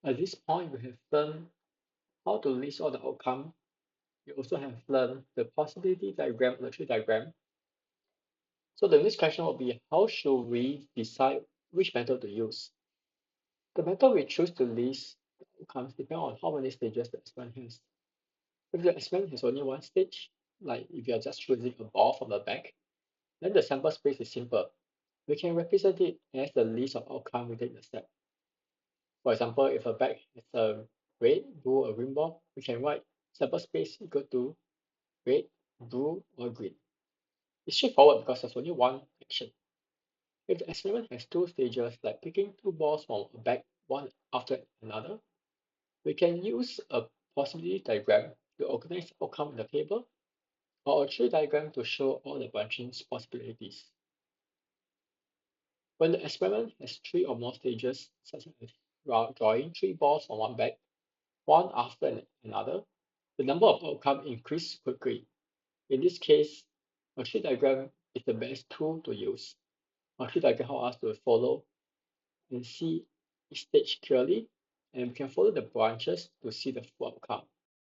At this point, we have learned how to list all the outcomes. We also have learned the possibility diagram and the tree diagram. So the next question will be, how should we decide which method to use? The method we choose to list the outcomes depend on how many stages the experiment has. If the experiment has only one stage, like if you are just choosing a ball from the bag, then the sample space is simple. We can represent it as the list of outcomes within the step. For example, if a bag has a red, blue, or green ball, we can write sample space equal to red, blue, or green. It's straightforward because there's only one action. If the experiment has two stages, like picking two balls from a bag one after another, we can use a possibility diagram to organize outcome in the table, or a tree diagram to show all the branching possibilities. When the experiment has three or more stages, such as drawing three balls from one bag, one after another, the number of outcomes increases quickly. In this case, a tree diagram is the best tool to use. A tree diagram helps us to follow and see each stage clearly, and we can follow the branches to see the full outcome.